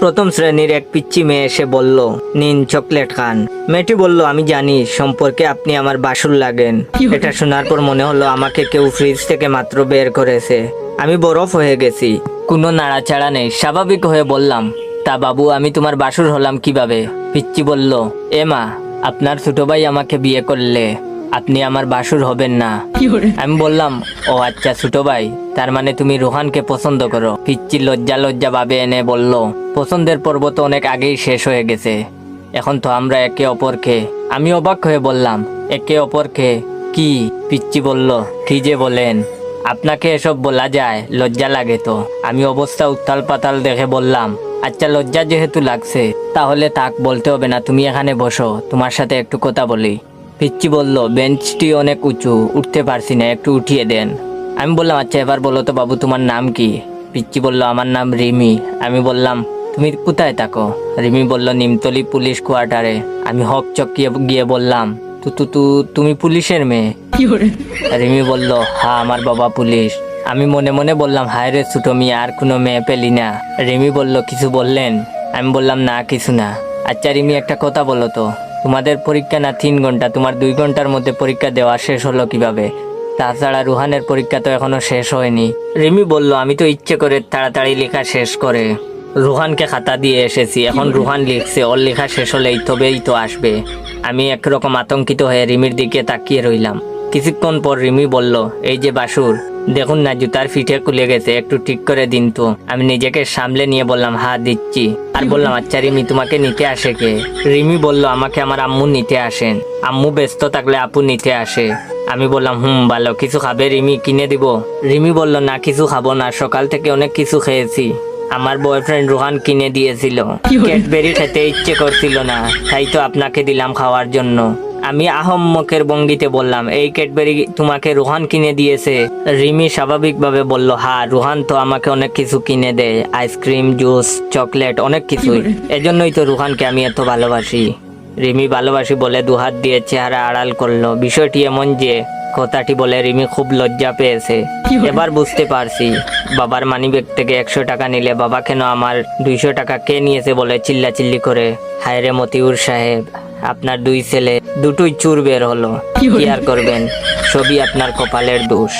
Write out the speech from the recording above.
প্রথম শ্রেণীর এক পিচ্চি মেয়ে এসে বলল, নিন চকলেট খান। মেয়েটি বলল, আমি জানি সম্পর্কে আপনি আমার বাসুর লাগেন। এটা শোনার পর মনে হলো আমাকে কেউ ফ্রিজ থেকে মাত্র বের করেছে। আমি বরফ হয়ে গেছি, কোনো নাড়াচাড়া নেই। স্বাভাবিক হয়ে বললাম, তা বাবু আমি তোমার বাসুর হলাম কিভাবে? পিচ্চি বলল, এ মা, আপনার ছোট ভাই আমাকে বিয়ে করলে আপনি আমার বাসুর হবেন না। আমি বললাম, ও আচ্ছা ছোট ভাই, তার মানে তুমি রোহানকে পছন্দ করো। পিচ্চি লজ্জা লজ্জা ভাবে এনে বলল, পছন্দের পর্ব তো অনেক আগেই শেষ হয়ে গেছে, এখন তো আমরা একে অপরকে। আমি অবাক হয়ে বললাম, একে অপরকে কি? পিচ্চি বলল, কি যে বলেন, আপনাকে এসব বলা যায়? লজ্জা লাগে তো। আমি অবস্থা উত্তাল পাতাল দেখে বললাম, আচ্ছা লজ্জা যেহেতু লাগছে তাহলে তাক বলতে হবে না, তুমি এখানে বসো, তোমার সাথে একটু কথা বলি। পিচ্চি বলল, বেঞ্চটি অনেক উঁচু, উঠতে পারছি না, একটু উঠিয়ে দেন। আমি বললাম, আচ্ছা এবার বলো তো বাবু তোমার নাম কি? পিচ্চি বলল, আমার নাম রিমি। আমি বললাম, তুমি কোথায় থাকো? রিমি বলল, নিমতলি পুলিশ কোয়ার্টারে। আমি হক চকিয়ে গিয়ে বললাম, তুমি পুলিশের মেয়ে? রিমি বলল, হ্যাঁ আমার বাবা পুলিশ। আমি মনে মনে বললাম, হায় রে ছোট মিয়া, আর কোনো মেয়ে পেলি না? রিমি বলল, কিছু বললেন? আমি বললাম, না কিছু না। আচ্ছা রিমি, একটা কথা বলো তো, তোমাদের পরীক্ষা না 3 ঘন্টা, তোমার 2 ঘন্টার মধ্যে পরীক্ষা দেওয়া শেষ হলো কিভাবে? তাছাড়া রুহানের পরীক্ষা তো এখনো শেষ হয়নি। রিমি বলল, আমি তো ইচ্ছে করে তাড়াতাড়ি লেখা শেষ করে রুহানকে খাতা দিয়ে এসেছি, এখন রুহান লিখছে, ওর লেখা শেষ হলেই তবেই তো আসবে। আমি একরকম আতঙ্কিত হয়ে রিমির দিকে তাকিয়ে রইলাম। কিছুক্ষণ পর রিমি বলল, এই যে বাসুর, দেখুন না জুতার ফিটে খুলে গেছে, একটু ঠিক করে দিন তো। আমি নিজেকে সামলে নিয়ে বললাম, হ্যাঁ দিচ্ছি। আর বললাম, আচ্ছা রিমি, তোমাকে নিতে আসে কে? রিমি বলল, আমাকে আমার আম্মু নিতে আসেন, আম্মু ব্যস্ত থাকলে আপু নিতে আসে। আমি বললাম, ভালো, কিছু খাবে রিমি, কিনে দিব? রিমি বলল, না কিছু খাবো না, সকাল থেকে অনেক কিছু খেয়েছি, আমার বয়ফ্রেন্ড রোহান কিনে দিয়েছিল, ক্যাডবেরি খেতে ইচ্ছে করছিল না, তাই তো আপনাকে দিলাম খাওয়ার জন্য। আমি আহম্মকের ভঙ্গিতে বললাম, এই ক্যাডবেরি তোমাকে রোহান কিনে দিয়েছে? রিমি স্বাভাবিকভাবে বলল, হ্যাঁ রোহান তো আমাকে অনেক কিছু কিনে দেয়, আইসক্রিম, জুস, চকলেট, অনেক কিছুই, এজন্যই তো রোহানকে আমি এত ভালোবাসি। রিমি ভালোবাসি বলে দুহাত দিয়ে চেহারা আড়াল করলো। বিষয়টি এমন যে কথাটি বলে রিমি খুব লজ্জা পেয়েছে। এবার বুঝতে পারছি, বাবার মানিব্যাগ থেকে 100 টাকা নিলে বাবা কেন আমার 200 টাকা কে নিয়েছে বলে চিল্লাচিল্লি করে। হায় রে মতিউর সাহেব, আপনার 2 ছেলে দুটোই চুর বের হলো, কি আর করবেন, সবই আপনার কপালের দোষ।